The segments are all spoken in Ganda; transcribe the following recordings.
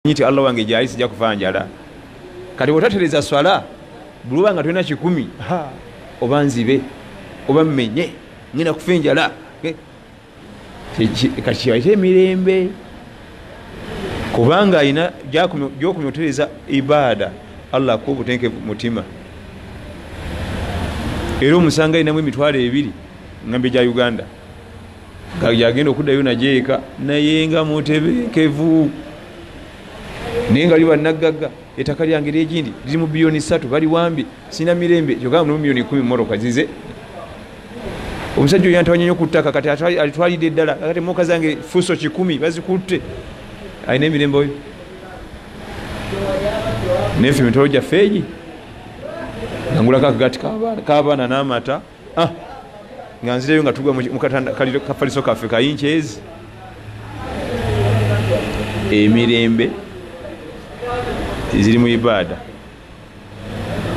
nti Allah wange gyali sijja kufa njala kati otatereza swala buluba nga tulina 10 oba nzibe oba mmenye ngina kufa njala kati kibaite emirembe kubanga ayina gyokumyotereza ibada Allah akuwa obutenkevu mutima era omusanga ayinamu emitwalo 2 ngambe gya Uganda yagenda okuddayo najeeka naye nga mutebekevu naye nga liba nagagga ettaka lyange lyegindi liri mu bilioni 3 bali wambi sina mirembe kyokka mu milioni 10 mmotoka zize omusajja oyo yantawanya nnyo ku ttaka kati alitwalidde eddala kati moka zange fuso 10 bazikutte alina emirembe oyo nefe emitwalo gyaffe egi nangulako akagati k'abaana n'amata nga nzireyo nga tugwa mu kafaliso kaffe kayinkyezi emirembe ziri mu ibada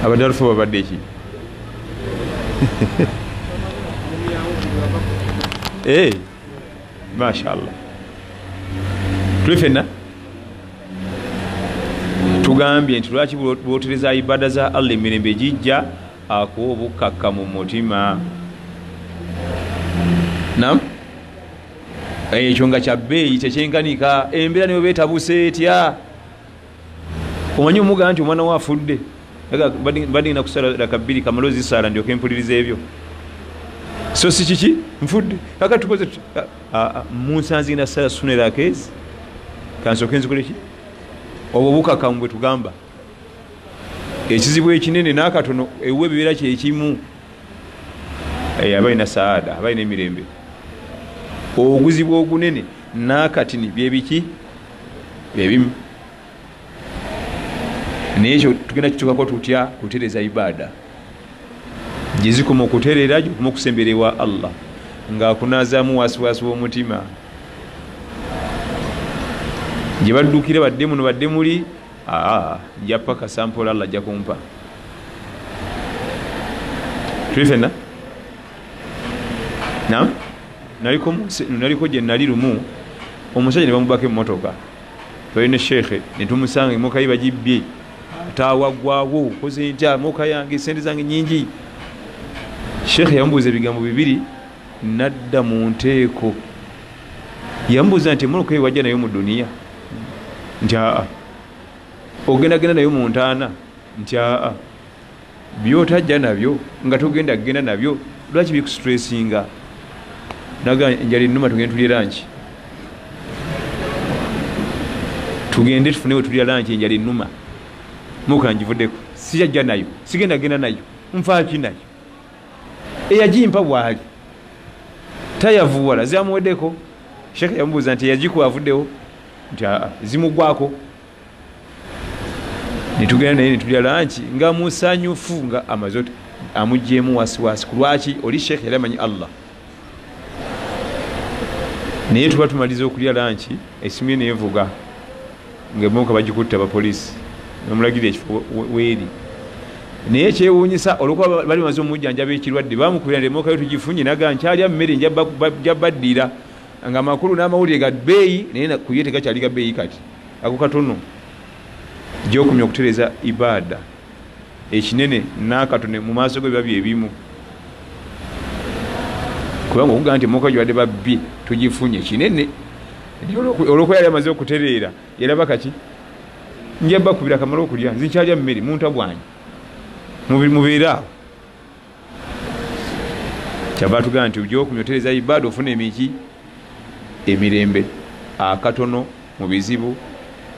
abadde alufu babadde eki mashallah tuli fenna tugambye nti lwaki bwotereza ibada za Allah emirembe gijja akuwa obukkakka mu mutima nam ekyo nga kya bbeeyi tekyenkanika embeera niwe beetabuse etya omanyi omugaa nti omwana waafudde badingina kusala raka 2 kamalozi saala ndyoke mpuliriza ebyo so si kiki nfudde kaka tukoze munsanzi ngina sala sunerakezi kansooke nzikoleki obwo bukakamu bwe tugamba ekizibu ekinene n'akatono ewe ebibeera kyekimu abalina saada abalina emirembe obuzibu ogunene n'akatini byebiki byebimu naye ekyo tugenda kitukako tutya kutereza ibada gyezikoma okuterera gyokoma okusemberewa Allah ng'akunazaamu wasiwasi w'omutima gye baddukira badde muno badde muli njappa kasampola Allah ajja kumpa tuli fenna nam naliko gye nali lumu omusajja ne bamubaka emmotoka twalina sheekhe ne tumusanga emoka ye bagibbye atawaggwawo koze ntya moka yange sente zange nyingi sheekhe yamubuuza ebigambo 2 nadda mu nteeko yamubuuza nti emotoka ye wajja nayo mu duniya nti ogendagenda nayo mu ntaana nti byotajja nabyo nga tugenda kgenda nabyo lwaki bikusitressinga naga njali nnuma tugende tulye lanchi tugende tufune we tulya lanchi njali nnuma muka njivuddeko sijajja nayo sigenda genda nayo nfaaki nayo eyagimpa bwali tayavuwala zamuweddeko shekhe yamubuuza nti eyagikuwa avuddewo nti zimugwako nitugenda naye nitulya lanchi nga musanyufu nga amazote amugjeemu wasiwasi kulwaki oli shekhe yali amanyi Allah naye tuba tumaliza okulya lanchi esimu ye neevuga ngaemoka bagikutta abapoliisi nomulagirira ekifo weeri naye ekyewuunyisa olwokuba bali maze omujjanjaba ekirwadde bamukubira nti emoka yo tugifunye naga nkyalya mmere njabaddiira nga amakulu n'amawulire ga bbeeyi naye kuye tegakyali ga bbeeyi kati ako katono gyokumya okutereza ibada ekinene n'akatone mu maaso ge biba byebimu kubanga okugaa nti emoka gyobadde babbye tugifunye kinene olwokuba yali amaze okutereera yeraba kaki njaba kubira akamala okulya nzikyalya mmere muntu abwanyi mubeere awo kyava tugaa nti gyokumya otereza ibada ofuna emiki emirembe akatono mu bizibu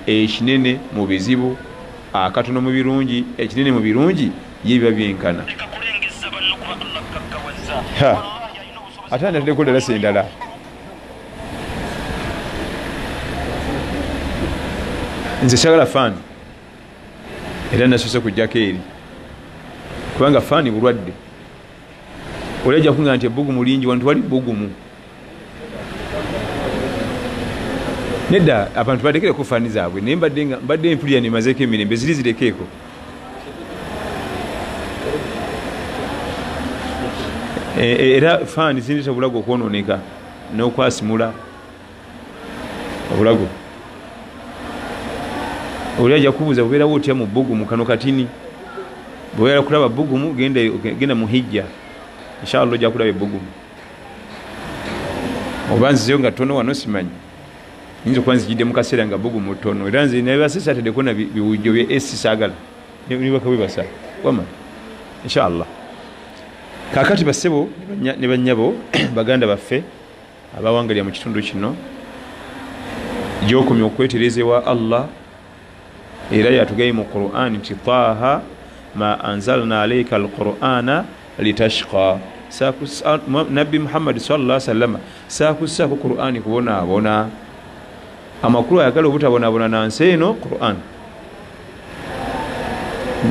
ekinene mu bizibu akatono mu birungi ekinene mu birungi ye biba byenkana ate natuleko ddala sendala nze sagala faani era nasose kujjako eri kubanga faani bulwadde olajja kuŋŋa nti ebbugumu lingi wano tewali bbugumu nedda abantu batekereko faani zaabwe naye mbadde empulira nemazeeko emirembe ziri zirekeeko era faani zindeeta obulago okwononeka n'okwasimula obulago oli ajja kubuuza bubeerawo otya mu bbugumu kano katini bwera kulaba bbugumu genda mu hijja inshallah ojja kulaba ebbugumu oba nzizeyo nga tono wano simanyi nyinza okuba nzijidde mu kaseera nga bbugumu tono era nze nabasisatedeko na biwujjo bye esi saagala nibakabwebasa wama inshallah kakati basebo ne bannyabo baganda baffe abawangalya mu kitundu kino gyokumya okweterezewa Allah era yatugaye mu Qur'an nti taha ma anzalna alayka alqur'ana litashqa nabbi Muhammad sallallahu alaihi wasallam sakusako Qur'ani kubonaabona amakulu ayagala obutabonaabona nansi eno Qur'an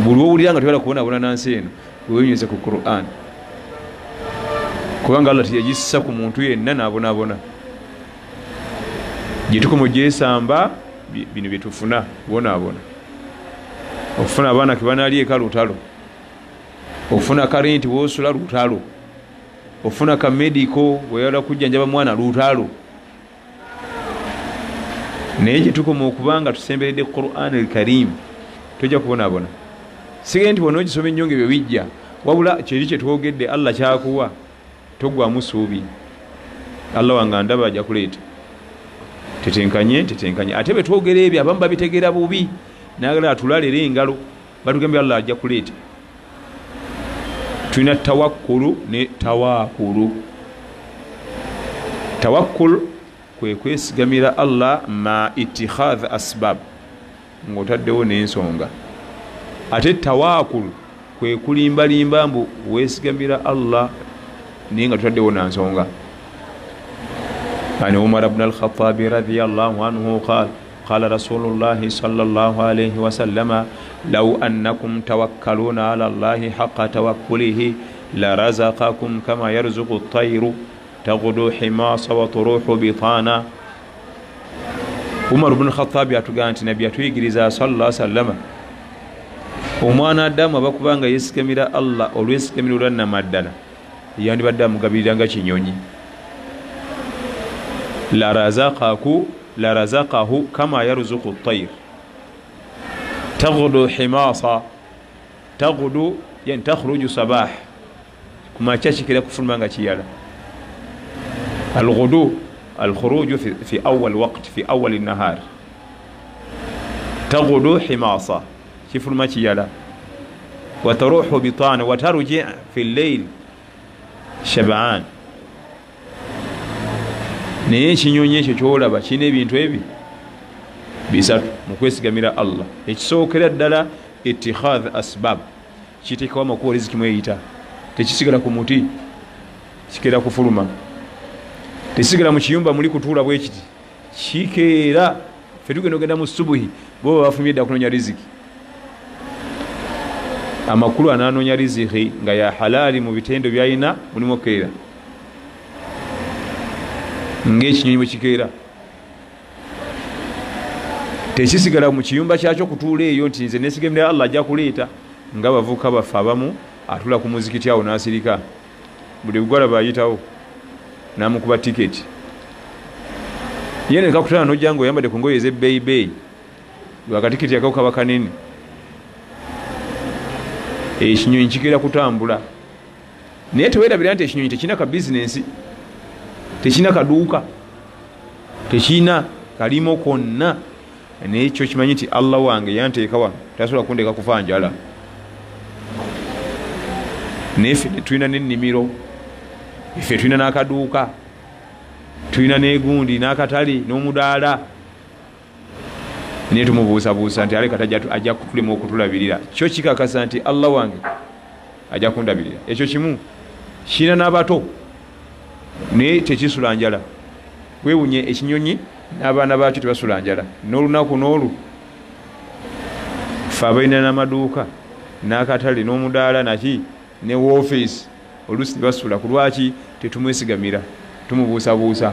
buli owulira nga tebala kubonaabona nansi eno wewenyeze ku Qur'an kubanga Allah teyagissa ku muntu yenna nabonaabona gyetukoma gyesamba bino byetufuna bonaabona okufuna abaana kebanalieka lutalo okufuna karenti wosula lutalo ofuna ka medico weyala kujjanjaba mwana lutalo naye gyetukoma okubanga tusemberedde Qur'an al-Karim tojja kubonaabona sige nti wona ogisoma ennyonge byo bijja wabula kyeri kyetwogedde Allah kyakuwa togwamu suubi Allah wanga ndaba ajja kuleeta tetenkanye ate betwogera ebyo abamu babitegeera bubi nagala atulalera engalo batugambye Allah ajja kuleeta tulina tawakkulu ne tawaakulu tawakkulu kwe kwesigamira Allah ma itikhadh asbab ng'otaddewo n'ensonga ate tawaakulu kwe kulimbalimba mbu weesigamira Allah naye nga tutaddewo nansonga عن عمر بن الخطاب رضي الله عنه قال رسول الله صلى الله عليه وسلم لو أنكم توكلون على الله حق توكله لرزقكم كما يرزق الطير تغدو حماصا وتروح بطانا عمر بن الخطاب يتغانت نبي يتويغريزا صلى الله عليه وسلم omwana addamu abakubanga yeesigamira Allah olwesigamira olwannama ddala yandibadde amugabiriranga kinyonyi la razaqahu kama yarzuqu at-tayr taghdu himasa taghdu yani takhruju sabah kumacha kikira kufuluma nga kiyala al-ghudu al-khuruj fi awwal waqt fi awwal an-nahar taghdu himasa kifuluma kiyala wa taruhu bitana wa tarji fi al-layl shab'an naye ekinyonyi ekyo kyolaba kirina ebintu ebi bisatu mu kwesigamira Allah ekisookera ddala itikhadh asbab kiteekawo amakuwa riziki mweyita tekisigala ku muti kikeera kufuluma tekisigala mu kiyumba muli kutuula bwe kiti kikeera ffe tugenda ogenda mu subuhi bo bafumye dda kunoonya riziki amakulu ananoonya riziki nga ya halali mu bitendo byalina mulimu okkeera ng'ekinyonyi bwe kikeera tekisigala mu kiyumba kyakyo kutuula eyo nti nze nesigamira Allah ajja kuleeta nga bavuka baffe abamu atula ku muzikiti awo n'asirika buli bugwala bayitawo n'amukuba tiketi ye ne kakutana n'ojja nga oyambadde ku ngoye ez'ebbeeyi lwakatiketi akako kaba kanene ekinyonyi kikeera kutambula naye teweerabira nti ekinyonyi tekina ka bizinensi tekina kaduuka tekina kalimo konna naye kyo kimanyi nti Allah wange yanteeka wano tasobola kundeka kufa njala naye ffe tulina n'ennimiro ffe tulina n'akaduuka tulina n'egundi n'akatale n'omudaala naye tumubuusabuusa nti aleka ajja kutulema okutulabirira kyo kikakasa nti Allah wange ajja kundabirira ekyo kimu kirina n'abato naye tekisula njala wewunye ekinyonyi n'abaana baakyo tebasula njala n'olunaku n'olu ffe abalina n'amaduuka n'akatale n'omudaala naki ne woofiisi oluusi tebasula ku lwaki tetumwesigamira tumubuusabuusa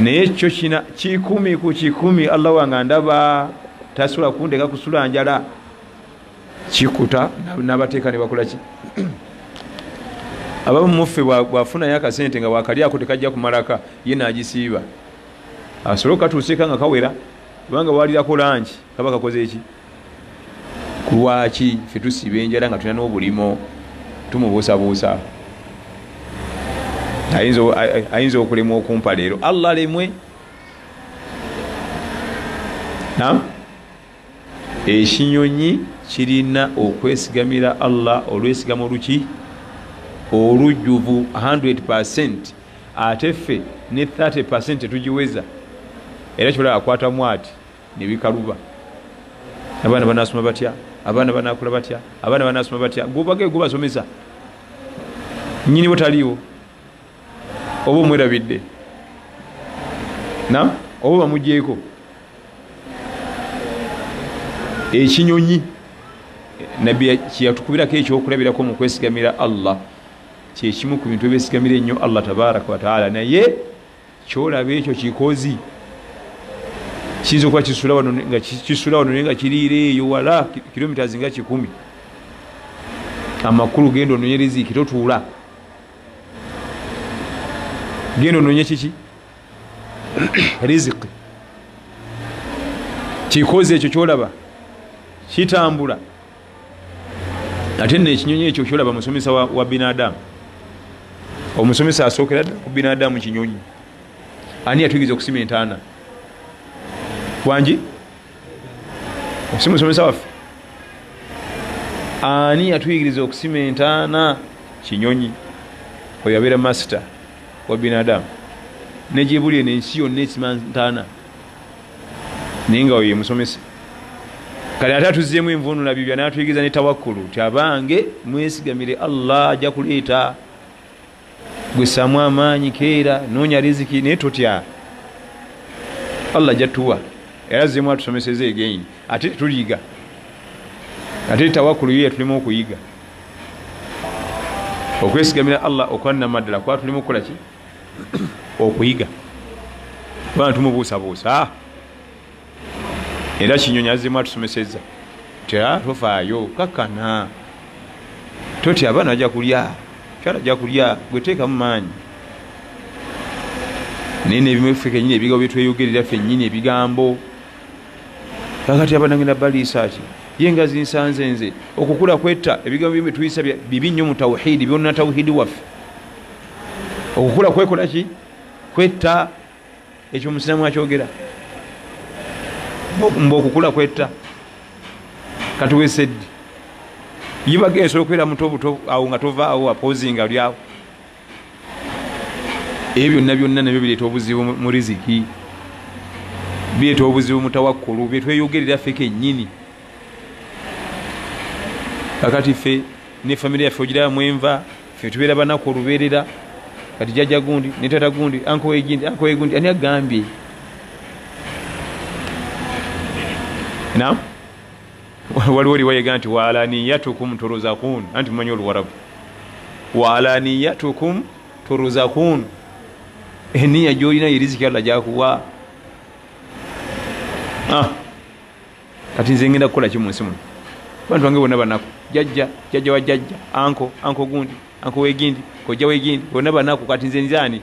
naye kyo kina kikumi ku kikumi Allah wange ndaba tasula kundeka kusula njala kikuta n'abateeka ne bakola ki abamu muffe bwafunayo akasente nga wakalyako tekajja kumalaka ye n'agisiiba asobole okatuuseeka nga kawera kubanga walirako lanki kaba kakoze eki kulwaki ffe tusiba enjala nga tulina n'obulimo tumubuusabuusa ayinza okulemwa okumpa leero allah alemwe nam ekinyonyi kirina okwesigamira allah olwesigama oluki olujjuvu 100%, ate ffe ne 30% tetugiweza era kibalaba akwatamu ati nebikaluba abaana banasoma batya abaana banakula batya abaana banasoma batya gubage gubasomesa nyini botaliwo oba omwerabidde na oba bamugyeko ekinyonyi nabbi kiyatukubirako ekyokulabirako mu kwesigamira allah kyekimu ku bintu ebyesigamira ennyo allah tabaraka wataala naye kyolaba ekyo kikozi kiyinza okuba kisula wano naye nga kiriira eyo wala kilomitazi nga 100 amakulu genda ononye riziki totuula genda ononye kiki riziki kikozi ekyo kyolaba kitambula ate nekinyonyi ekyo kyolaba musomesa wa binadamu omusomesa asookera dda ku binadamu kinyonyi ani yatuyigiriza okusima entaana wangi si musomesa waffe ani yatuyigiriza okusima entaana kinyonyi oyo abeera masita wa binadamu negibuli eno ensi yonna esima ntaana naye nga oyo ye musomesa kale ate atuzzeemu envunula bibya natuyigiriza ne tawakkulu ti abange mwesigamire allah ajja kuleeta gwesamu amaanyi keera noonya riziki naye totya allah ajja tuwa era zemu atusomeseza again ate tuliyiga ate tawakkulu yo yatulemu okuyiga okwesigamira allah okwannamaddala kuba tulemu okukola ki okuyiga kubanga tumubuusabuusa era kinyonyi azemu atusomeseza tya tofaayo kakkana toti abaana ajja kulya kyala ajja kulya gweteekamu maanyi naye nebimu ffe kenyini ebigambo byetweyogerera ffe nnyini ebigambo kakati abaana ngenda baliisaati ye nga zinsanze nze okukula kwetta ebigambo bimwe tuyisa bibi nnyo mu tawhidi byonna tawhidi waffe okukula kwekola ki kwetta ekyo omusiramu akyogera mba okukula kwetta katuweseddi yibaga ensobola okubeera mutobuto awo nga tovaawo apozinga lyawo ebyo byonna byonna nabyo bireeta obuzibu mu riziki bireeta obuzibu mu tawakkulu byetweyogerera ffe kennyini kakati ffe ne famire yaffe ogiraba mwenva ffe tubeera banaku olubeerera kati jjajja gundi ne tata gundi ankowe gundi ani agambye nam waliwo liwayega nti waalaniyatukum turuzakun anti mumanyi oluwarabu waalaniyatukum turuzakun eniya gyolina yeriziki alla gyakuwa kati nze ngenda kukola ki munsi muno bantu bange bonna banaku jjajja wa jjajja anko gundi anko wegindi kojja wegindi bonna banaku kati nze nzani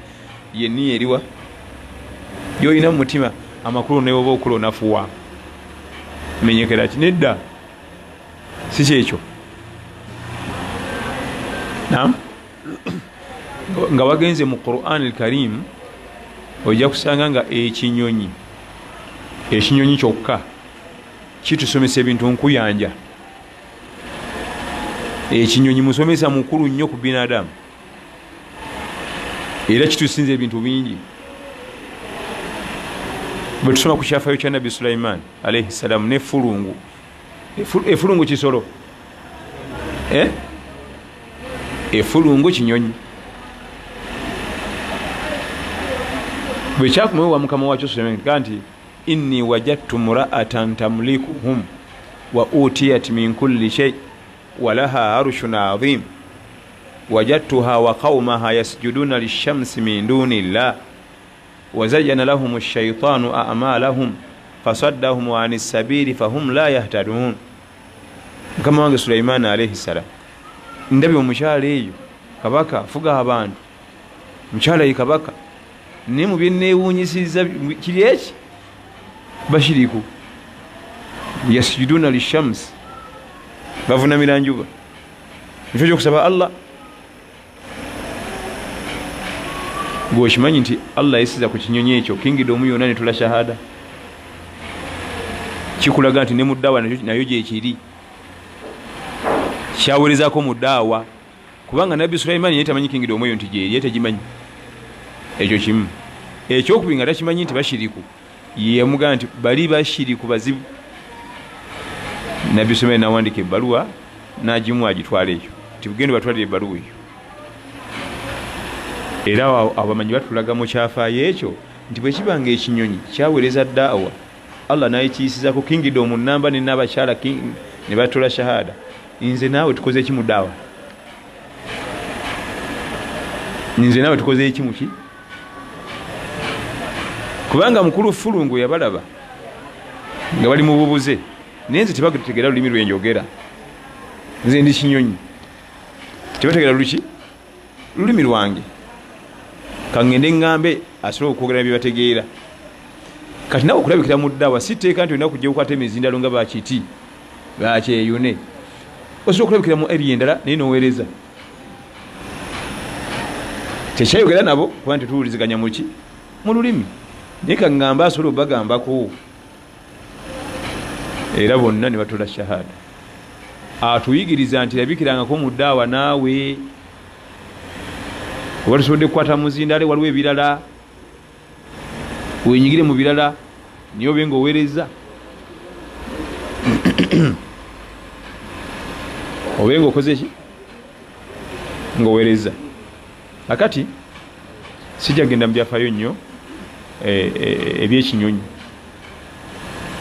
yeniya eriwa gyolina mu mutima amakulu newoba okula onafuwa menyekera ki nedda si kyekyo nam nga wagenze mu Quran al-Karim ojja kusanga nga ekinyonyi kyokka kitusomesa ebintu nkuyanja ekinyonyi musomesa mukulu nnyo ku binadamu era kitusinza ebintu bingi bwe tusoma ku kyafayo kya nabbi Sulaiman alayhi salam nefulungu efulungu kisolo efulungu kinyonyi bwe kyakomewo wa mukama wakyo Sulaiman nti inni wajadtu mura'atan tamlikuhum wa utiyat min kulli shay wa laha arshun azim wajadtuha wa qaumaha yasjuduna lishamsi min dunillah وزين لهم الشيطان أعمالهم فصدهم عن السبيل فهم لا يهتدون كما قال سليمان عليه السلام ndabi omukyala eyo kabaka afuga abantu mukyala yi kabaka ne mu byenneewuunyisiza kiri eki bashiriku yasjuduna lishams bavunamira njuba nikyo kyokusaba Allah gwokimanyi nti Allah yesiza ku kinyonyi ekyo kingidoomu yonna netula shahada kikulaga nti ne mu ddaawa nayo gyekiri kyaweerezako mu ddaawa kubanga nabbi Sulaimaani yali tamanyi kingidoomu eyo nti gyeri ye tegimanyi ekyo kimu ekyokubiri nga takimanyi nti bashiriku yamugamba nti bali bashiriku bazibu nabbi Sulaimaani nawandika ebbaluwa nagimu agitwala eyo nti bugende batwalire ebbaluwa eyo era abamanyi batulaga mu kyafaayo ekyo nti bwe kibanga ekinyonyi kyaweereza ddaawa Allah nayekiyisizako kingidoomu namba nenabakyala ne batola shahada nze naawe tukoze eki mu ddaawa nze naawe tukoze eki muki kubanga mukulu fulungu yabalaba nga bali mu bubuze naye nze tebategeera lulimi lwenjogera nze ndi kinyonyi tebategeera luki lulimi lwange kangende ngambe asobola okwogera bye bategeera kati nawe okulabikira mu ddaawa si tteeka nti olina kujja kukwata emizindalo nga bakiti bakyeyune osobola okulabikira mu eri endala naye noweereza tekyayogera nabo kuba nti tuwuliziganya muki mu lulimi naye kaŋŋamba asobola obagambako era bonna ne batola shahada atuyigiriza nti labikirangako mu ddaawa naawe oba tusobodde kukwata muzindale waliwo ebirala wenyigire mu birala niye obe nga oweereza obe nga okoze ki nga oweereza akati sijja genda mu byafaayo nnyo ebyekinyonyi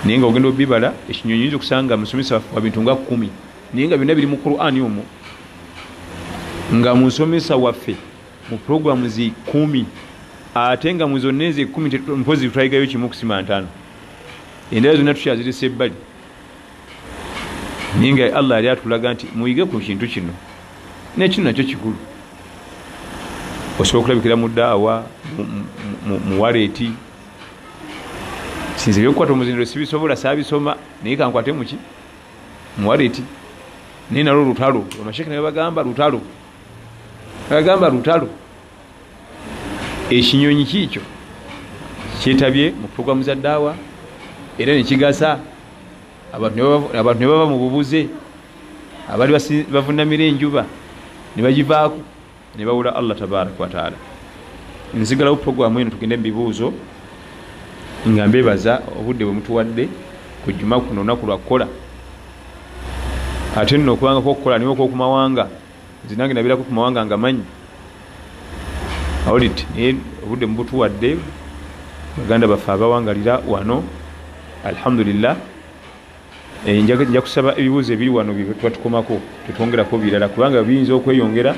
naye nga ogenda obibala ekinyonyi yinza okusanga musomesa wa bintu nga 10 naye nga byonna biri mu Qur'ani omwo nga musomesa waffe mu programu zi 10 ate nga muzonna ezi 10 mpozi twayigayo kimu kusima 5 endala zonna tukyazirisa ebbali naye nga Allah yali atulaga nti muyige ku kintu kino nekino nakyo kikulu osobola okulabikira mu ddaawa mu waleeti sinze ebyokukwata omuzindiro sibisobola saabisoma naye kankwate muki mu waleeti naye nalwo lutalo amasheke naye bagamba lutalo ekinyonyi kiikyo kyetabye mu programu za ddaawa era nekigasa abantu ne baba mu bubuze abali bavunamira enjuba ne bagivaako ne bawula Allah tabaraka wa taala nzigalawo programu eno tugende mu bibuuzo nga mbebaza obudde bwe mutuwadde ku juma kuno olunaku lwakukola ate nno okubanga kokukola niwo okw'okumawanga zinange nabirako ku mawanga nga manyi awulidde naye obudde mubutuwadde baganda baffe abawangalira wano alhamdulillah nja kusaba ebibuuzo ebiri wano batukomako tetwongerako birala kubanga biyinza okweyongera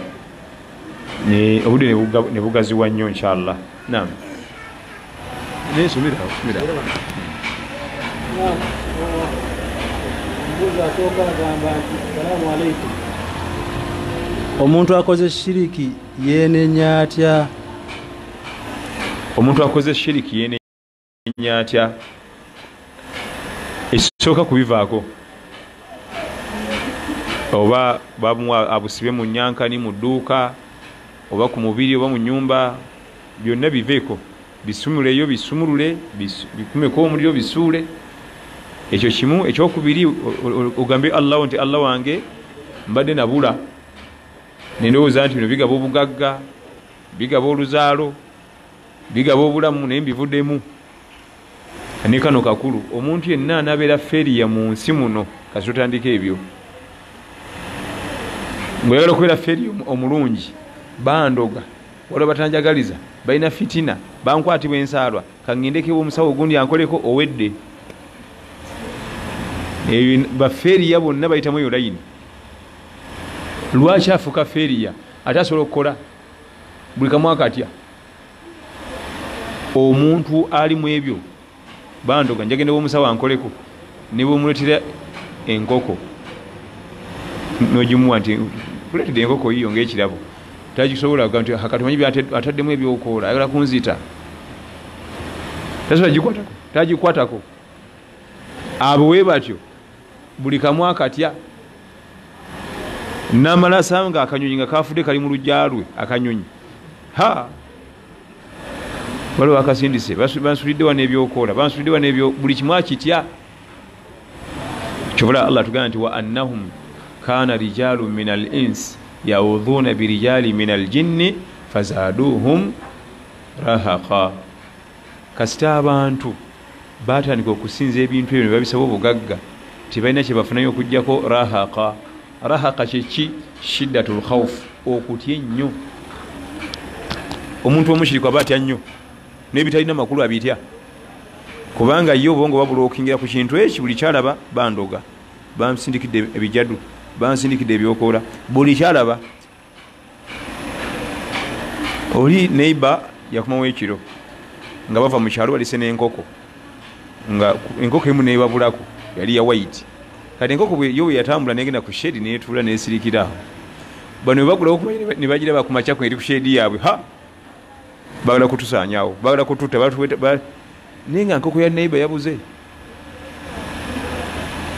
obudde ne bugaziwa nnyo inshallah naam nesomera omuntu akoze shiriki yenenya atya omuntu akoze shiriki yenenya atya ekisooka kubivaako oba abusibe mu nyankani mu dduuka oba ku mubiri oba mu nyumba byonna biveeko bisumuleyo bisumulule bikumeko omuliro bisuule ekyo kimu ekyokubiri ogambe Allah nti Allah wange mbadde nabula nendowooza nti bino bigaba obugagga bigaba oluzaalo bigaba obulamu naye mbivuddemu ne kano kakulu omuntu yenna anabeera feriya mu nsi muno kasi totandika ebyo ng'oyagala okubeera feriya omulungi bandoga waliwo batanjagaliza balina fitina bankwatibwa ensaalwa kaŋŋendekebwa omusawo ogundi ankoleko owedde baferiya bonna bayitamu eyo layini lwaki afuuka feriya ate asobola okukola buli kamwaka atya omuntu ali mu ebyo bandoga njagenda omusawo ankoleko ne bwemuletera enkoko nogimuwa nti kuletedde enkoko yiyo ngaekirabo tagisobola nti hakatumanyi byataddemu ebyokola ayagala kunzita tasobola gikwatako tagikwatako abo we batyo buli kamu akatya namala asanga akanyonyi nga kafudde kali mu lujja lwe akanyonyi waliwo akasindise bansulidde wano ebyokola bansulidde wano ebyo buli kimu akitya kyobula Allah tugamba nti wa annahum kana rijalu min al ins yaudhuna birijali min al jinni fazaduhum rahaqa kasita abantu batandika okusinza ebintu ebyo ne babisaba obugagga tebalina kye bafunayo okugjako rahaqa kyeki shiddatul khawf okutya ennyo omuntu omushiriku aba atya nnyo n'ebitalina makulu abitya kubanga ye obwongo babulookingira ku kintu eki buli kyalaba bandoga bansindikidde ebijadu bansindikidde ebyokoola buli kyalaba oli neighbor yakomawo ekiro nga bava mu kyalo walise n'enkoko nga enkoko emu nebabulako yali ya white kati enkoko yo bwe yatambula negenda ku shedi netuula nesirikira bano bagulawo ne bagira bakumakyako eri ku shedi yaabwe bagala kutusanyawo bagala kututta naye nga nkoko ya neighbor yabuze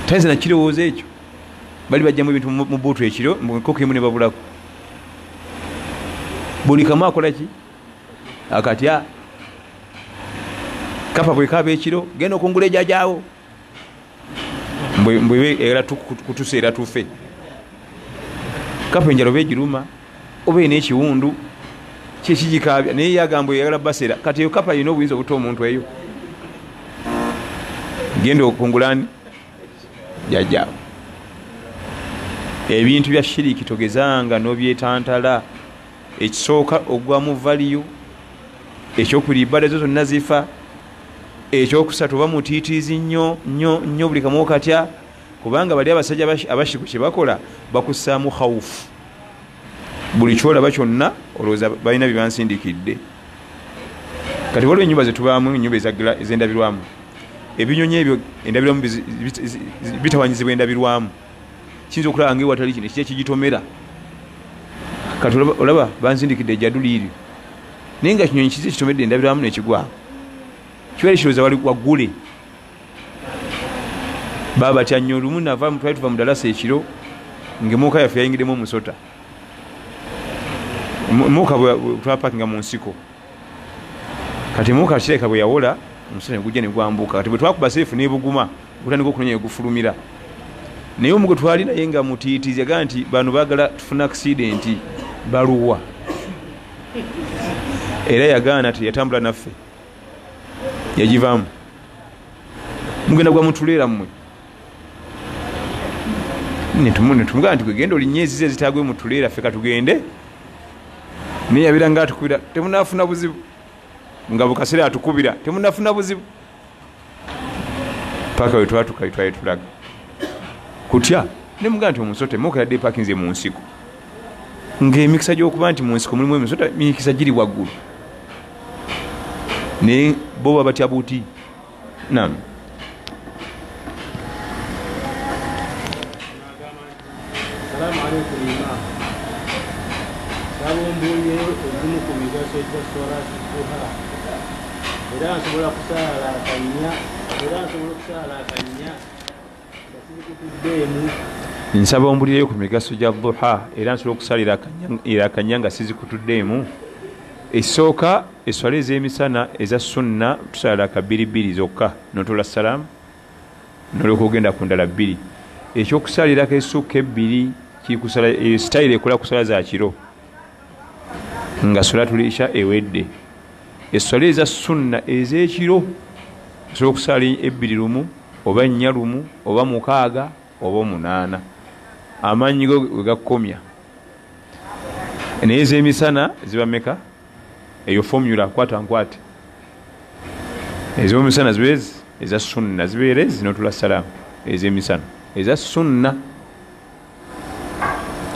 tayinza nakirowooza ekyo bali bajjamu ebintu mu buutu ekiro enkoko emu nebabulako buli kamu akola ki akatya kapa bwe kaba ekiro genda okungula ejjajaawo mbwe era kutuseera tufe kapa enjala oba egiruma oba ena ekiwundu kyekigikabya naye yagamba oyagala basera kati eyo kapa yina obuyinza obuta omuntu eyo genda okungulani jjajaawo ebintu bya shiriki togezanga n'obyetantala ekisooka ogwamu valiyu ekyokuli ibada zo zonna zifa ekyokusatu oba mutiitiizi nnyo buli kamu okatya kubanga bali abasajja abashiku kye bakola bakussaamu khawufu buli kyolaba kyonna olowooza balina bye bansindikidde kati waliwo ennyumba zetubaamu ennyumba ez'endabirwamu ebinyonyi ebyo endabirwamu bitawanyizibwa endabirwamu kiyinza okulaba ngaewatali kino ekijja kigitomera kati olaba bansindikidde ejjaduliiryo naye nga kinyonyi kize kitomedde endabirwamu nekigwawo kibaali kirowooza wali waggule baba batya nnyo olumu twali tuva mu dalasa ekiro ngaemuuka yaffe yayingiddemu omusota muuka twapakinga mu nsiko kati muuka kireka bwe yawola omusota negujja negwambuka kati bwe twakuba seefu nebuguma gutandika okunonya negufulumira naye omu gwe twali naye nga mutiitiizi yagaa nti bano baagala tufuna aksidenti baluwa era yagaana ti yatambula naffe yagivaamu mugenda gwa mutuleera mmwe netumugamba nti gwegenda oli nyezize zitagwe mutuleera ffe katugende naye yabira nga atukubira temunafuna buzibu nga bukaseera atukubira temunafuna buzibu paka wetwatuka wetwali tulaga kutya nemugamba nti omusota emoka yadde epakinze mu nsiko ng'emikisa gy'okuba nti mu nsiko mulimu emisota mikisa giri waggulu naye bo babatya buti nam Salamu alaikum Imam. Sabumbuye ozimu ku migaso gya swala duha. Era nsobola kusaala akanya gasizikutuddeemu. Nsaba ombulireyo ku migaso gya duha era nsobola okusalira akanya nga sizikutuddeemu. Esooka eswala ez'emisana eza sunna tusalira kabiribiri zokka notola salaamu nolyoka ogenda ku ndala bbiri. Ekyokusalirako essuuka ebbiri kikusala sitayire ekola kusala za kiro nga solatul isha ewedde. Eswala eza sunna ez'ekiro osobola okusala ebbiri lumu oba nnya lumu oba mukaaga oba omunaana amaanyi go wegakomya. Naye ez'emisana ziba meka? Eyo formula kwata nkwate ez'omusana zibeezi eza sunna zibeere zinotula salaamu ez'emisana eza sunna.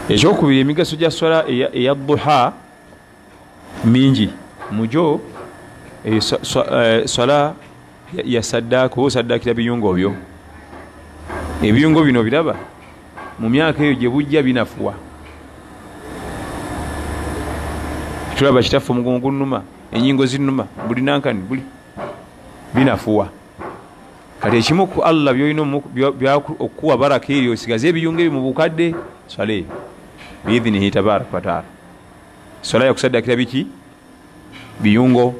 Ekyokubiri emigaso gya swala eya duha mingi mujo swala ya saddaaka oba osaddaakira biyungo byo. Ebiyungo bino biraba mu myaka eyo gye bujja binafuwa. Tulaba kitaffe omugongo gunnuma enyingo zinnuma buli nankani buli binafuwa. kati ekimu ku Allah byolina okuwa baraka eryo osigaze ebiyungo ebyo mu bukadde swale biidhinihi tabaraka wa taala. Swala ya kusaddakira biki biyungo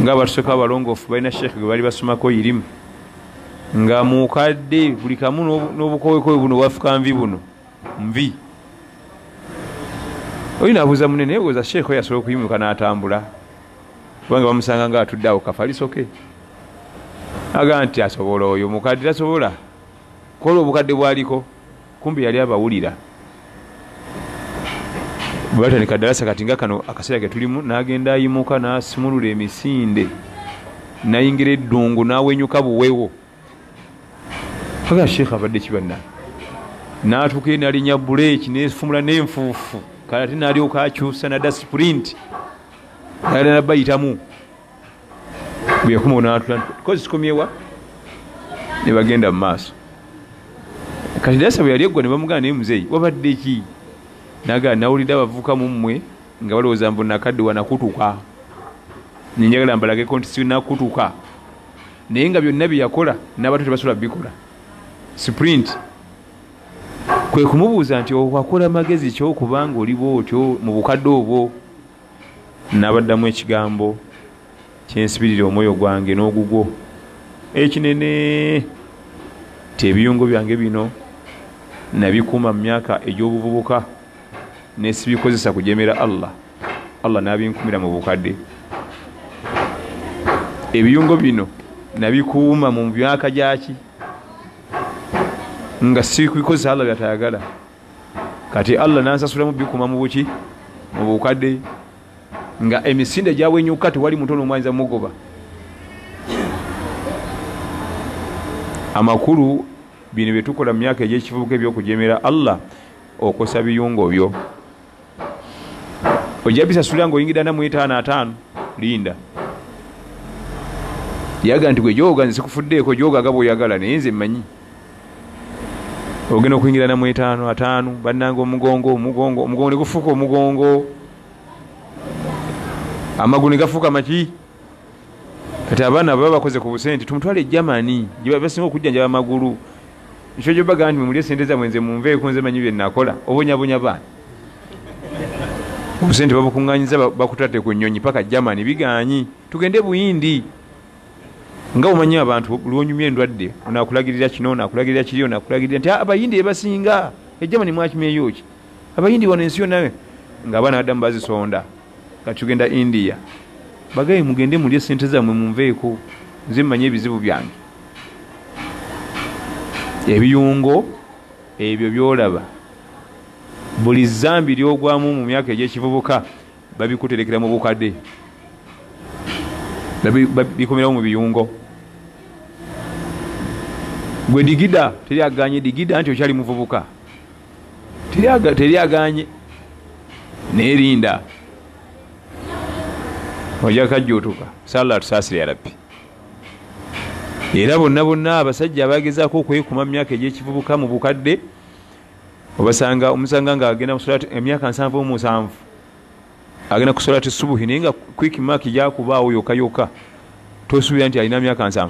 nga batusooka abalongoofu balina sheekhe gwe bali basomako irimu nga mukadde buli kamu n'obukowekowe buno wafuka nvi buno nvi olina abuuza munene ebuuza sheekhe oyo asobola okuyimuka n'atambula kubanga bamusanga nga atudde awo kafalisoke aga nti asobola oyo mukadde tasobola kola obukadde bwaliko kumbi yali abawulira bwatandika ddalasa kati nga kano akaseera ke tulimu n'agenda ayimuka n'asimulula emisinde nayingira eddungu n'awenyuka buweewo aga sheekhe abadde kibanna n'atuuka n'alinya buleeki n'efumula n'enfuufu kale ate n'alyoka akyusa nadda sprint yali nabayitamu bwe yakuma n'atula kozi sikomyewa ne bagenda mu maaso kati ddalasa bwe yali eggwa ne bamugana naye muzeeyi wabadde ki naga nawulidde abavubuka mu mmwe nga balowooza mbu nakadde wanakutuka nenjagala mbalageko nti sinakutuka naye nga byonna bye yakola n'abato tebasobola bikola sprint kwe kumubuuza nti wakola magezi kyokubanga oliwo otyo mu bukadde obwo n'abaddamu ekigambo kyensibirira omwoyo gwange n'ogugwo ekinene ti ebiyungo byange bino nabikuuma mu myaka egy'obuvubuka nesibikozesa kujemera Allah n'abinkumira mu bukadde ebiyungo bino nabikuuma mu myaka gyaki nga sibikozesa Allah byatayagala kati Allah nansasula mubikuuma mu buki mu bukadde nga emisinde gyawenyuka tewali mutono omwanyiza mugoba amakulu bino byetukola mu myaka egy'ekivubuka ebyokujemera Allah okosa biyungo byo ojja bisasula ng'oyingira na mu 5 linda yaga nti gwe gyoga nze sikufuddeeko gyoga nga bw'oyagala naye nze mmanyi ogenda okuyingira na mu 5 bannanga omugongo ne gufuuka omugongo amagulu ne gafuuka maki kati abaana baba bakoze ku busente tumutwale ejamani gye basinga okujjanjaba amagulu ekyo gye baga nti mumulye sente zammwe nze munveeko nze manyi bye nakola obonyabonya baana obusente babukuŋŋanyiza bakutatte ku nnyonyi paka jamani biganyi tugende buyindi nga omanyi abantu lwonyumya endwadde onaakulagirira kino onaakulagirira kiri onaakulagirira nti abayindi ebasinga ejamani mwakimyeyo ki abayindi wano ensi yonna nga abaana baddamu bazisonda kati tugenda India bagaye mugende mulye sente zammwe munveeko nze mmanyi ebizibu byange ebiyungo ebyo byolaba buli zambi lyogwamu mu myaka egy'ekivubuka babikuterekera mu bukadde bikomerawo mu biyungo gwe digida teryaganye digida nti okyali muvubuka teryaganye nerinda ojja kajjuutuka sala tusaasire ya rabbi era bonna abasajja abagezaako okwekuma mu myaka egy'ekivubuka mu bukadde obasanga omusanga nga agenda musolati emyaka 7 agenda ku solati subuhi naye nga quick mark gyakubaawo yokayoka tosuubira nti alina myaka 7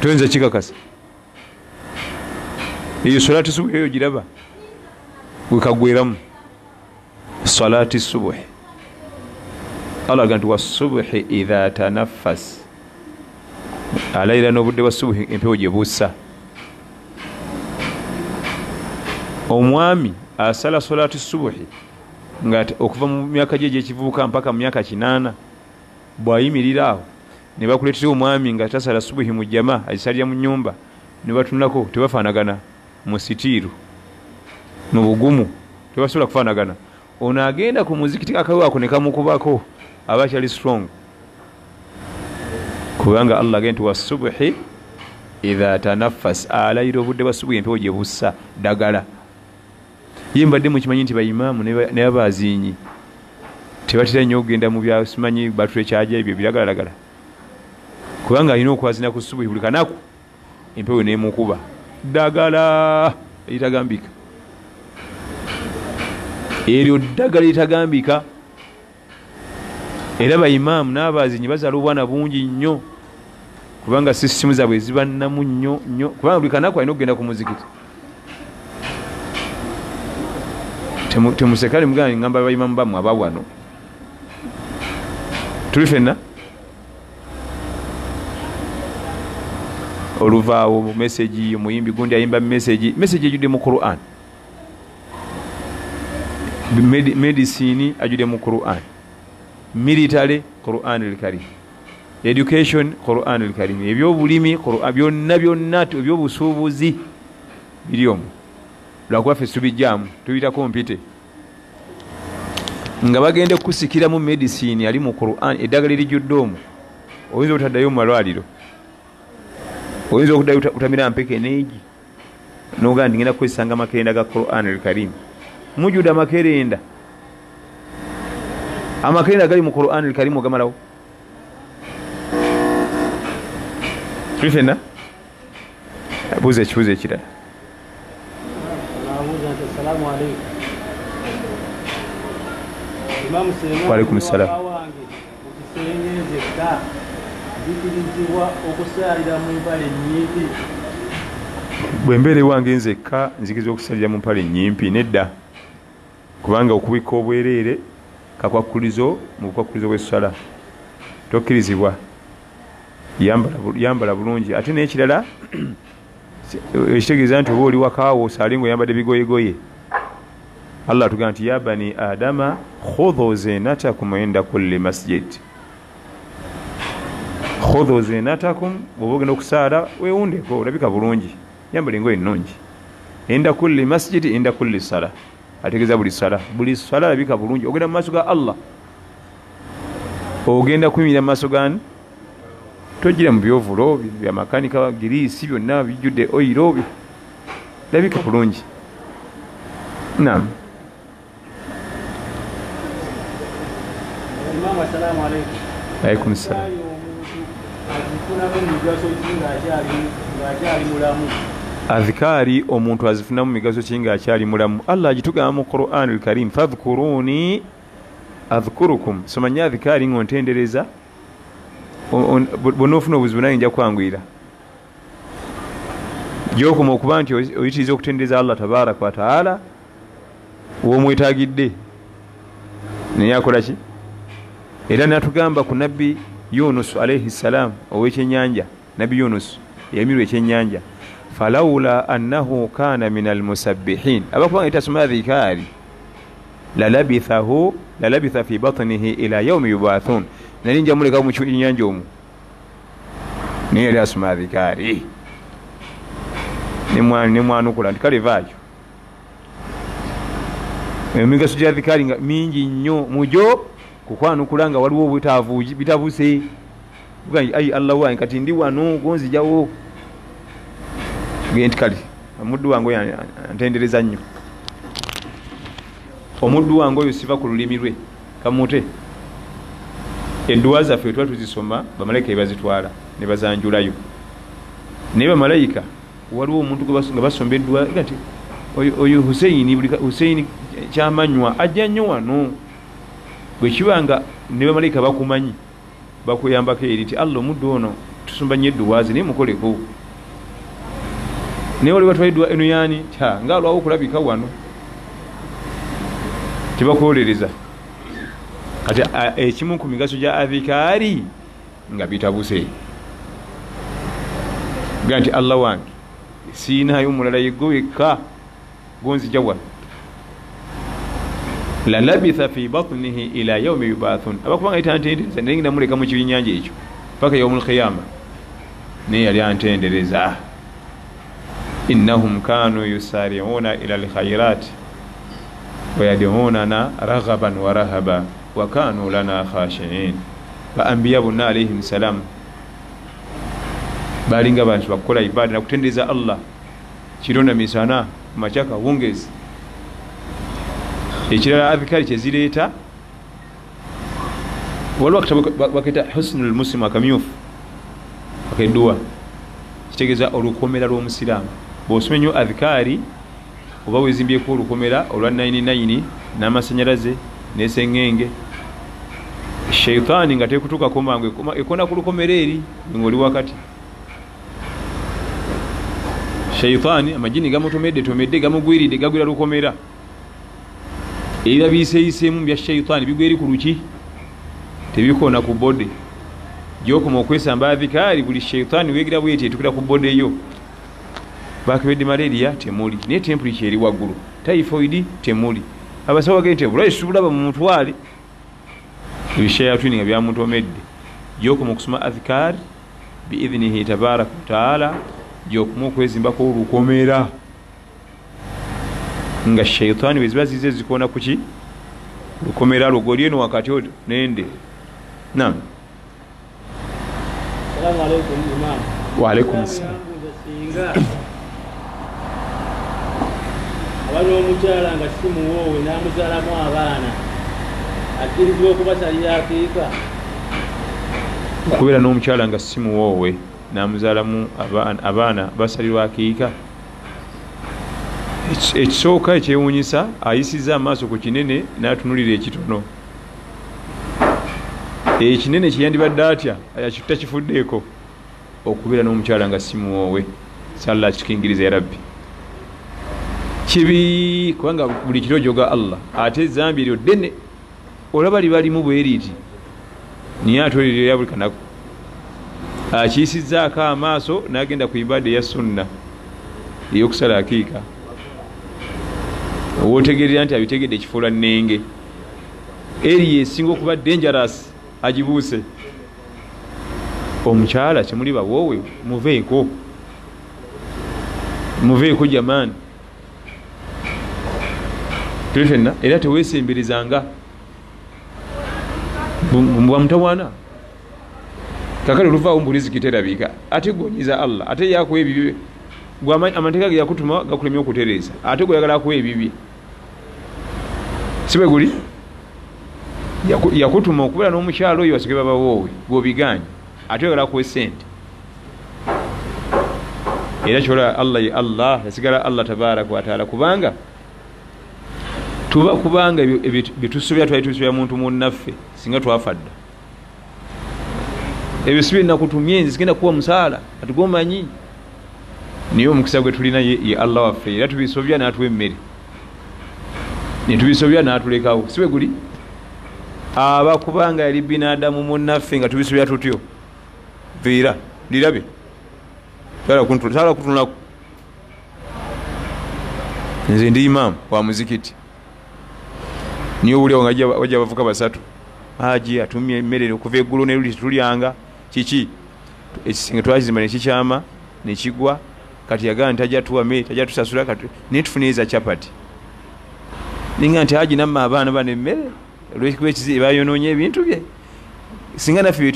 toyinza kikakasa eyo solati subuhi eyo giraba wekagweramu solati subuhi Allah aga nti wasubuhi idha tanaffas alayira n'obudde bwa subuhi empewo gye bussa omwami asala solati subuhi nga okuva mu myaka gye egy'ekivubuka mpaka mu myaka 8 bwayimirira awo ne bakuleetera omwami nga tasala subuhi mu jama agisalira mu nnyumba ne batunulako tebafaanagana mu sitiiru mu bugumu tebasobola kufaanagana ono agenda ku muzikiti akawe ako ne kamukubako aba kyali strong kubanga Allah agenda wasubuhi idha tanaffas alayira obudde bwa subuhi empewo gye bussa ddagala ye mbadde mukimanyi nti bayimamu ne abazinyi tebatera nnyo okugenda mu byasimanyi batule kyaja ebyo biragalalagala kubanga alina okwazina ku subuhi buli kanaku empewo nemukuba ddagala eritagambika eryo ddagala eritagambika era baimaamu n'abazinyi bazaala obwana bungi nnyo kubanga sisitimu zaabwe zibannamu nnyo nnyo kubanga buli kanaku alina okugenda ku muzikiti. Temusekale mugana ngamba baimaamu bamu aba wano tuli fenna oluvaawo meseji omuyimbi gundi ayimba meseji ejudde mu Quran, medicine ajudde mu Quran, military Quran al-Karim, education Quran al-Karim, ebyobulimi byonna ebyobusuubuzi biri omwo. Lwakuba ffe tubijjaamu tubita kompite nga bagende kusikiramu medicine ali mu Quran, eddagala erijjudde omwo oyinza otaddayo mu malwaliro, oyinza okuddayo kutamira mpeke neegi noga ndi ngenda kukozesanga makerenda ga Quran al-Karim. Mujjuda amakerenda gali mu Quran al-Karim ogamalawo tulifena buuza ekibuuzo ekirala. Waalaikum salaam. Bwembeera ewange nzekka nzikiriza okusalira mu mpale nnyimpi nedda, kubanga okubika obwereere kakwakulizo mu bukwakulizo bw'essala tokkirizibwa. Yambala bulungi ate n'ekirala ekitegeeza nti oba oli wakaawo osaali ng'oyambadde bigoyegoye. Allah atugamba nti ya bani adama khudhu zinatakum inda kulli masjid. Khudhu zinatakum, bw'oba ogenda okusaala weewundeko olabika bulungi, yambala engoye ennungi. Inda kulli masjid inda kulli sala, ategeeza buli sala alabika bulungi. Ogenda mu maaso ga Allah, ogenda kuyimirira mu maaso gani? Tojjira mu byovulo bya makanika giriisi byonna bijjudde oyiro, labika bulungi. Naam. Imam, assalamu alaikum. Alaikum salaam. Adhikari omuntu azifunamu migaso ki ng'akyali mulamu? Allah agitugamba mu Quran al-Karim, fadhkuruni adhkurukum. Somanya adhikari ng'ontendereza bw'onoofuna obuzibu nange nja kwanguyira. Gy'okoma okuba nti oyitiriza okutendereza Allah tabaraka wa taala w'omwetaagidde naye akola ki? Era natugamba ku nabbi Yunus alayhi salam ow'ekyennyanja, nabbi Yunus yamirwa ekyennyanja, falawula annahu kaana min almusabbihin, abakubanga itasoma dhikari lalabitha fi batnihi ila yaumi yubathun, nali nja muleka mu kyennyanja omwo naye yali asoma dhikari nemwanukula nti kale vaayo. Emigaso gya dhikari nga mingi nnyo, mujo kukwanukula nga waliwo bitabuse ai Allah wange kati ndi wano gonzijawo genti kale omuddu wange antendereza nnyo. Omuddu wange oyo siva ku lulimi lwe kamute. Edduwa zaffe tuba tuzisoma bamalayika ebazitwala ne bazanjulayo, naye bamalayika waliwo omuntu nga basomba edduwa gati oyo Huseini kyamanywa ajja nnyo wano. Bwe kibanga ne bamalayika bakumanyi bakuyambako eri ti Allah omuddu ono tusomba nnyo edduwazi naye mukoleko, naye wali batwala edduwa eno yaani nga alwawo okulabika wano tebakwolereza. Kati ekimu ku migaso gya adhikari nga bitabuse ga nti Allah wange siinayo mulala yegwe wekka gonzija wano. Lalabitha fi batnihi ila yaumi yubathun, abakubanga itantendereza naye ngenda muleka mu kibinnyanja ekyo paka yaumul qiyama, naye yali antendereza. Innahum kanu yusari'una ila alkhairat wa yad'unana raghaban wa rahaba wa kanu lana khashi'in. Ba anbiya bonna alayhim salam balinga bantu bakola ibada na kutendereza Allah kironda misana machaka wongezi. Ekirala adhikari kyezireeta waliwo akatabo baketa husnul muslim akamyufu akedduwa kitegeeza olukomera lw'omusiraamu. Bw'osoma ennyo adhikari oba wezimbyeko olukomera olwa 99 n'amasanyalaze n'esengenge sheitaani nga tekutuukako mangu ekona ku lukomero eri ng'oli wakati. Sheitaani amajiini gamutomedde gamugwiridde gagwira lukomera era biiseeyiseemu bya sheitaani bigwa eri ku luki tebikoona ku bode gyokoma okwesamba adhikaari buli sheitaani weegira bweti etukira ku bode yo. Bakebedde malaria temuli naye temperature eri waggulu, typhoid temuli, abasawo bagende tebulwaisi bulaba mu mutwale ebishayatuni nga byamutomedde. Gyokoma okusoma adhikaari biidhinihi tabaraka wataala, gyokuma okwezimbako olukomera nga sheitaani weziba zize zikoona kuki lukomera lwo goli eno wakati nende. Naam. Assalamu alaikum Imam. Wa alaikum assalam. Abali omukyala nga si muwoowe n'amuzaalamu abaana akkirizibwa okubasalira akiika? Okubeera n'omukyala nga si muwoowe n'amuzaalamu abaana basalirwa akiika, ekisooka ekyewuunyisa ayisiza amaaso ku kinene n'atunulira ekitono. Ekinene kyeyandibadde atya takifuddeeko okubeera n'omukyala nga si muwoowe. Salla kikingiriza ya Rabbi kibi, kubanga buli kiro joga Allah ate zambi eryo ddene olaba libalimu bweriti niye atolirira buli kanaku akiyisizaako amaaso n'agenda ku ibada eya sunna ey'okusala akiika. Wootegerera nti abitegedde ekifuula nnenge eri esinga okuba dangerous agibuuse. Omukyala kimuli bawoowe muveeko jamaani tulifenna era teweesemberezanga bwamutawaana kakale oluvaawo mburiziki terabika ate gonyiza Allah ate yakuwa ebibye amateeka ge yakutuma gakulemye okutereeza ate goyagala akuwa ebibye sibe guli yakutuma okubeera n'omukyalo oyo basike babawoowe gobiganye ate oyagala akuwa sente era kyola Allah ye Allah yasigala Allah tabaraka wataala kubanga kubanga byetusobya twali tusobya muntu munnaffe singa twafadda ebyo si byenakutumye nzi sigenda kuwa musaala atugomanyi niye omukisa gwe tulina ye Allah waffe era tubisobya n'atuwa emmere netubisobya n'atulekawo sibe guli aba kubanga yali binadamu munnaffe nga tubisobya tutyo viira lirabe tala kutunulaku nze ndi Imam wa muzikiti niyo uli wajja abavuka basatu haji atumye emmere okuva eggulu neruli tulyanga kiki ekisinga twakizimba nekikyama nekigwa kati yagala ntajja tuwa mmere tajja tusasula kati netufuniza chapati ninga nti haji namma abaana bane emmere lwekizi bayonoonye ebintu bye singa naffe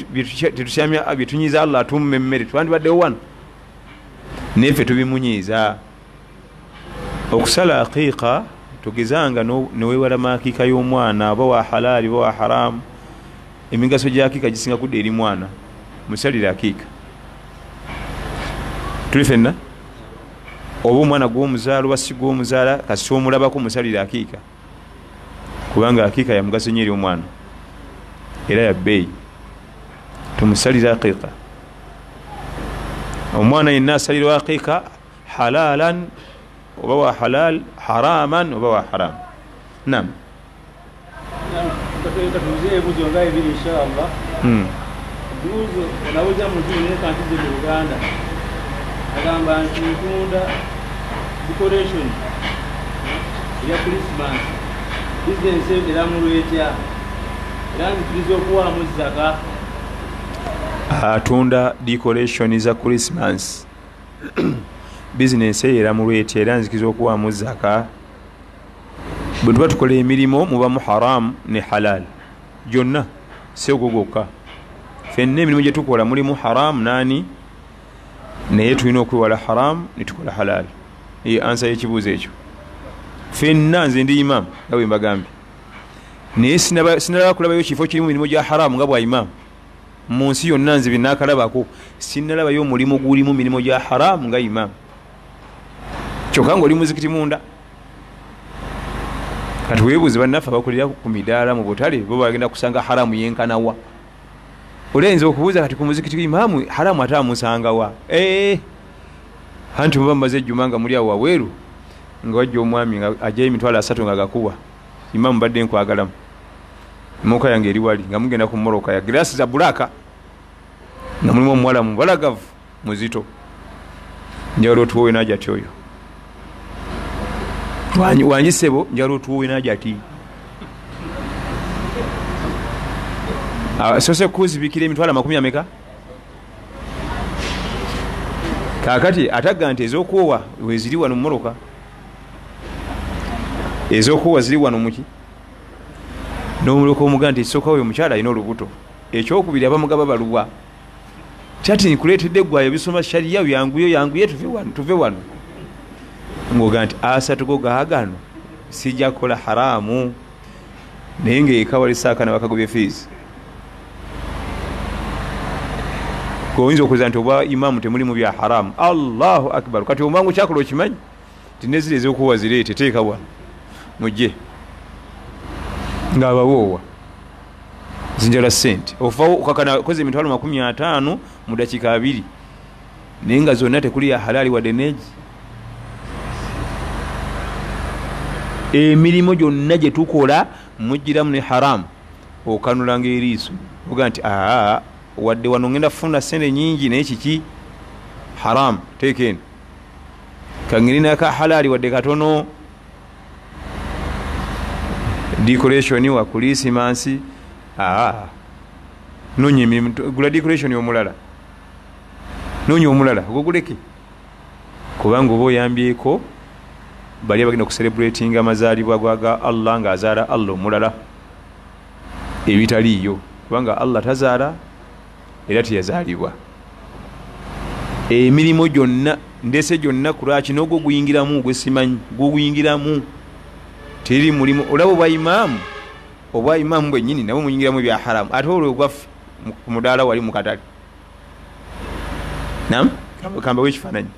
tetukyamya byetunyiza Allah atumme emmere twandibaddewo wano neffe tubimunyiiza. Okusala aqiiqa tugezanga newewala makiika y'omwana oba wa halaali oba wa haramu. Emigaso gya akiika gisinga kudda eri mwana musalire akiika tuli fenna oba omwana gw'omuzaala oba si gw'omuzaala kasi omulabako musalire akiika kubanga akiika ya mugaso nnyo eri omwana era ya bbeeyi tumusalire akiika. Omwana yenna asalirwa akiika halalan oba wa halal haraman oba wa haram. Naam. Katuze ebuzo nga ebiri inshallah. Buzo nawuza mujini ne kantize mu Buganda. Agamba nti tunda decoration ya Christmas. Business era mu lwetya. Era nzizo kuwa muzaka. Atunda decoration za Christmas. Business era mu lwetya era nzikiza okuwaamu zaka. Bwe tuba tukola emirimu mubamu haram ne halal gyonna si ogwogwokka. Ffenna emirimu gye tukola mulimu haram nani naye tulina okwewala haram ne tukola halal. Ye ansa y'ekibuuzo ekyo. Ffenna nze ndi Imam nga bwe mbagambye naye sinalaba kulabayo kifo kirimu mirimu gya haram nga bwa Imam mu nsi yonna nze binaakalabako sinalabayo omulimu gulimu mirimu gya haram nga Imam kyokka ng'oli muzikiti munda kati webuuze bannaffe abakolera ku midaala mu butale bo bagenda kusanga haramu yenkanawa olenza okubuuza kati ku muzikiti imaamu haramu ate amusangawa anti muba mumaze ejjuma nga muli awo waweeru nga wajja omwami nga ajjayo emitwalo 3 nga gakuwa imaamu badde nkwagalamu emoka yange eri wali nga mugenda ku moroka ya giraasi za bulaka nga mulimu omuwala mubalagavu muzito njagala otuwowe naja ati oyo wanjisebo njagala otuwowe naja ati sose kuzibikira emitwalo 10 ameka kakati atagga nti ez'okuwowa weziri wano mumoroka ez'okuwowa ziri wano muki n'omuloko omuga nti ekisookawo oyo mukyala alina olubuto ekyokubiri abamugaba baluwa kyati nkuleetedde gwayo bisoma shariya yanguye tuve wano ngoga nti asatugo gaagano sijja kukola haramu naye ngaekawalisaakana bakagobye fees oyinza okuza nti oba imaamu temuli mu bya haramu. Allahu akbar. Kati omwangu kyakola okimanyi ti nezire ez'okuwa zireete teeka wano mujje ng'abawoowa zinjala ssente ofawo okakana koze emitwalo 50 mu dakiika 2 naye nga zonna tekuli ya halaali wadde neegi. Emirimu gyonna gye tukola mujjiramu ne haramu okanulanga eriiso oga nti wadde wano ngenda kufuna ssente nyingi naye kiki haramu teeka eno kangirinaka halaali wadde katono. Decoration wa kulisimansi nonye emirimu gula decoration omulala nonye omulala oguguleke kubanga oba oyambyeko bali abagenda kucelebratinga amazaalibwa ga Allah ng'azaala Allah omulala ebitaliiyo kubanga Allah tazaala era teyazaalibwa. Emirimu gyonna ndese gyonna kulwaki n'ogwo guyingiramu gwe simanyi guyingiramu teri mulimu olabo obwa imaamu bwennyini nabo muyingiramu bya haramu ate olwo gwaffe ku mudaala wali mu katale. Naam kamba w'ekifaananyi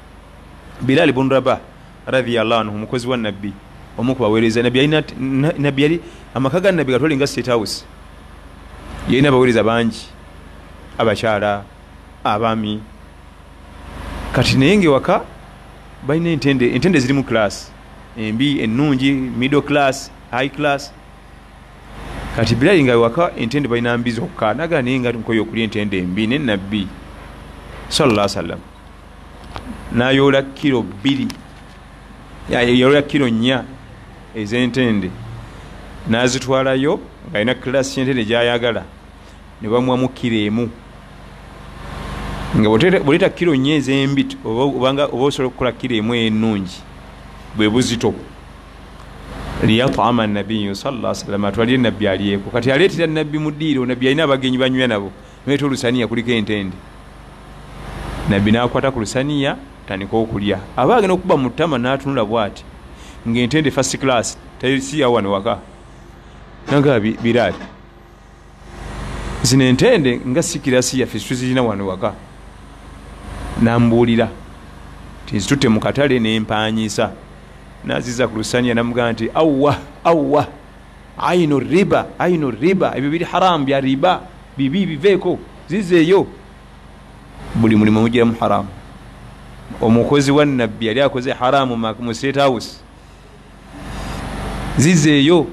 Bilal ibn Rabah radhiyallahu anhu mukozi wa nabbi omu ku baweereza nabbi yali amaka ga nabbi gatwali nga state house yalina abaweereza bangi abakyala abaami kati naye ng'ewaka balina entende ziri mu class embi ennungi middle class high class. Kati Bilal nga waka entende balina mbi zokka naga naye nga nkoyo okulya entende embi ne nabbi sallallahu alaihi wasallam nayola kilo 2 yayola kilo 4 ez'entende nazitwalayo ng'alina class y'entende gyayagala ne bamuwamu kilo 1 nga bwoleta kilo 4 ez'embi oba osobola okukola kilo 1 ennungi bwe buzito liyatama nabiyu sallallahu alaihi wasallam atwalire nabbi aliyeko. Kati aleetera nabbi mu ddiiro nabbi alina abagenyi banywa nabo neeta olusaniya kuliko entende nabbi n'akwata ku lusaniya tandika okulya aba agenda okuba mu ttama n'atunula bw'ati ng'entende first class tayisiya wano waka naga Bilal zino entende nga sikirasi yaffe tuzirina wano waka nambuulira tizitutte mu katale n'empanyiisa naziza ku lusaniya namugamba nti awwa ayino riba ebyo biri haramu bya riba bibi biveeko zizeeyo buli mulimu mujiramu haramu. Omukozi wa nabbi yali akoze haramu mu state house zizeeyo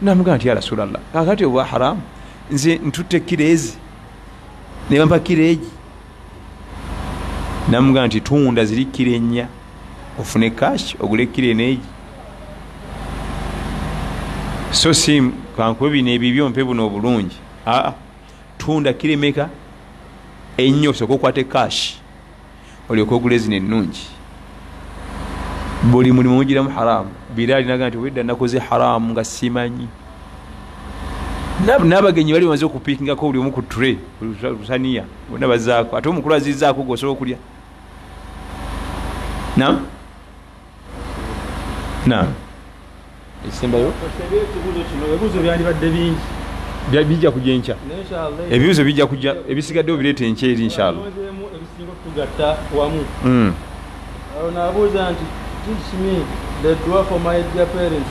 namugamba nti ya Rasulallah kakati obwa haramu nze ntutte kirezi ne bampa kireegi namugamba nti tunda ziri kilo 4 ofune cash ogule kilo 4 so sim kankuba bino ebibyo mpe buno obulungi tunda kilo meka ennyo osobola okukwata cash olyoka ogule zino ennungi buli mulimu mugiramu haramu. Bilal naga nti wedda nakoze haramu nga simanyi n'abagenyi bali bamaze okupiikingako buli omu ku tray lusaniya bonna bazaako ate omukulu azizaako gwosobola okulya. Naam ekisembayo ebibuuzo byandibadde bingi bijja kujja enkya ebibuuzo bijja kujja ebisigaddewo bireeta enkya eri inshallah ebisinga okutugatta wamu nabuuza nti teach me the dua for my dear parents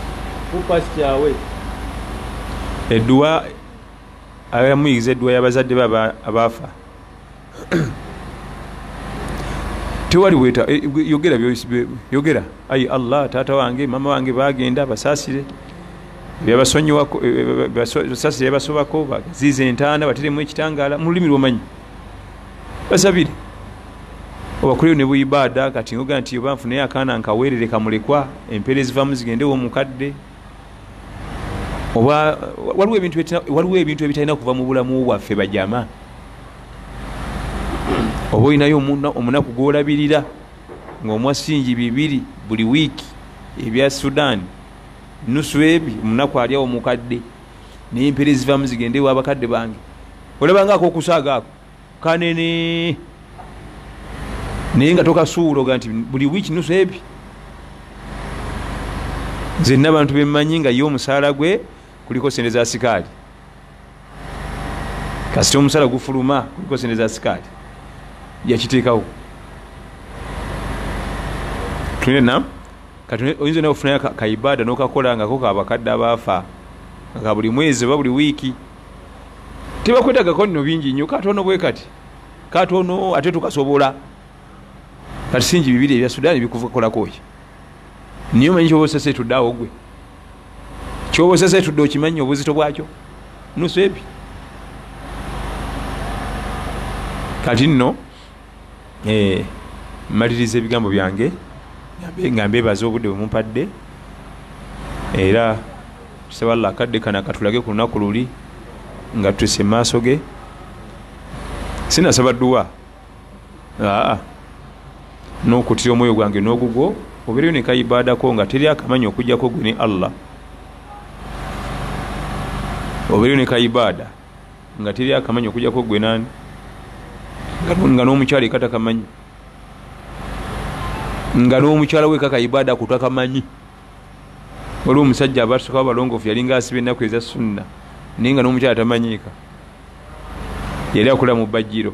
kupasi kyawe edduwa ayamuyigiza edduwa y'abazadde baba abaafa tewali weta yogera ayi Allah taata wange mama wange bagenda basaasire byabasonyiwako basaasire yabasobako bazize entaana bateremu ekitangaala mu lulimi lwomanyi basabire obakoleyo ne buibaada kati ngoga nti oba nfunayo akaana nkaweerere kamulekwa empeera ezivamu zigendewo omukadde oba waliwo ebintu ebitalina kuva mu bulamu bwaffe bajama oba olinayo omunaku gwolabirira ng'omwasingi 2 buli wiiki ebya Sudan nusu ebi omunaku alyawo omukadde naye empeera ezivamu zigendewo abakadde bange olabanga akokusaaga ako kanene naye nga tokasuula oga nti buli wiiki nusu ebi nzenna abantu bemmanyi nga ye omusaala gwe kuliko sente za sikaali kasita omusaala gufuluma kuliko sente za sikaali yakiteekawo tulina kati oyinza nawe ofunayo kaibaada n'okakola ngako kabakadde abaafa nga buli mwezi oba buli wiiki tebakwetagako nno bingi nnyo katono bwe kati katono ate tukasobola kati singi 2 ebya Sudan bikukolakooki niyo manyi kyoba osese tuddaawo gwe kyoba osese tudde okimanyi obuzito bwakyo nusu ebi kati nno mmaliriza ebigambo byange nga mbeebaza obudde bwe mumpadde era tusaba Allah akadde kana akatulage ku lunaku luli nga tutuse maaso ge sinasaba dduwa n'okutira omwoyo gwange n'ogugwo obeereyo ne kayibaadako nga teri akamanyi okujjako gwe ne Allah obeereyo ne kayibaada nga teri akamanyi okujjako gwe nani nga n'omukyala ekatakamanyi nga n'omukyala we kakayibaada kutakamanyi waliwo omusajja abatusokawo balongoofu yalinga asiba ennaku eza sunna naye nga n'omukyala tamanyiika yali akola mu bajjiro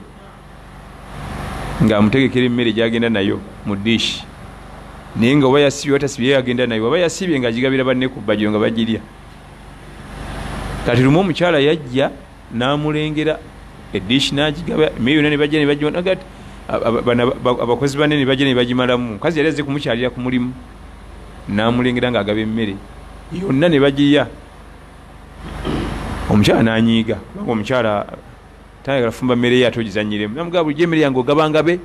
ng'amutegekera emmere gyagenda nayo mu dishi naye nga oba yasibye watasibye yagenda nayo oba yasibye ng'agigabira banne ku bajjiro nga bagirya kati lumu omukyala yajja n'amulengera edishi n'agigaba meyona ne bajja ne bajjona gati abakozi banne ne bajja ne bagimalamu mukazi yali azze kumukyalira ku mulimu n'amulengera ng'agaba emmere yonna ne bagirya omukyala n'anyiiga kubanga omukyala tayagala fumba mmere ye ate ogizanyiremu namugamba bulijjo emmere yange ogabangabe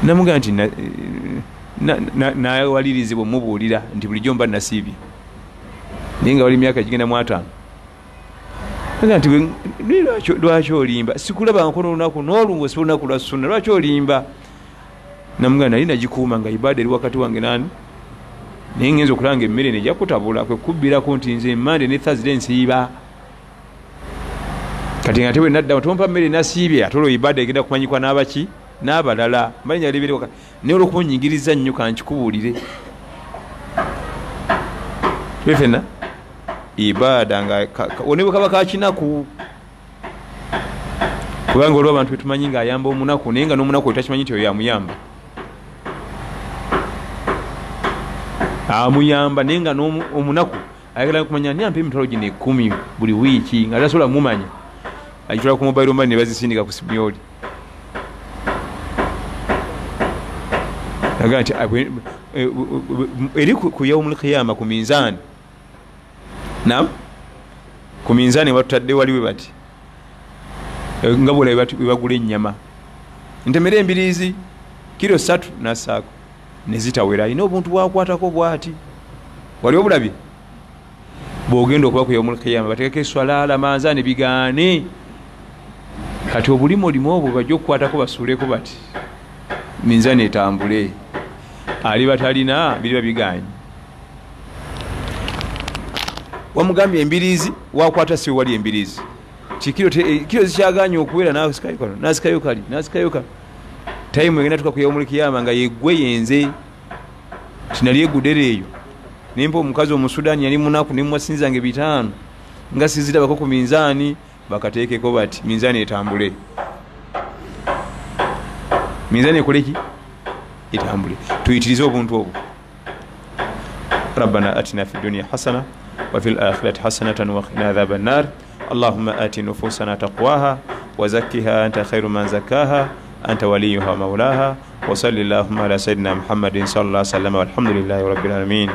namugamba nti nawalirizibwa omubuulira nti bulijjo mba nasiibye naye nga wali emyaka gigenda mu 5 aga nti lwaki olimba sikulaba nkono olunaku n'olungo si olunaku lwa sunna lwaki olimba namugamba nali nagikuuma nga ibaada eri wakati wange nani naye ngenza okulanga emmere nejja kutabula kwe kubbirako nti nze Monday ne Thursday nsiiba kati nga tewe nadda tompa mmere nasiibye atolo ibaada egenda kumanyikwa n'abaki n'abalala manya libere wakati naye olw'okunyingiriza nnyo kankikubuulire befena ibaada nga onebwe kaba kakinaku kubanga olwo abantu betumanyi nga ayamba omunaku naye nga n'omunaku etakimanyi nti oyo yamuyamba amuyamba naye nga omunaku ayagala kumanya nyampa emitwalo gino 10 buli wiiki nga tasobola mumanya agitwala ku mobile money ne bazisindika ku simyoli aga nti eri ku yaumul qiyama ku minzaani nam ku minzaani batutadde waliwe bati nga bwolaba bagula ennyama ntemera embiriizi kilo 3 nasaako nezitawera alina obuntu bwakwatako bwati wali obulabye bwogenda okuba ku yaumul qiyama batekeko eswalaala manzaani bigaane kati obulimolimu obwo bajja okukwatako basuuleko bati minzaani etambule ali batalina biriba biganye wamugambye embiriizi wakwata si wali embiriizi kilo zikyaganye okuwera nasikayo kali time egenda tuka ku yaumul qiyama nga yeggwe yenze tinali egudere eyo nimpa omukazi omusudani yali munaku nemwasinzange 5 nga sizirabako ku minzaani bakateekeko bati minzaani etambule minzaani ekoleki etambule tuyitirize obuntu obwo ربنا آتنا في الدنيا حسنة وفي الآخرة حسنة وقنا عذاب النار اللهم آت نفوسنا تقواها وزكها أنت خير من زكاها أنت وليها ومولاها وصل اللهم على سيدنا محمد صلى الله عليه وسلم والحمد لله رب العالمين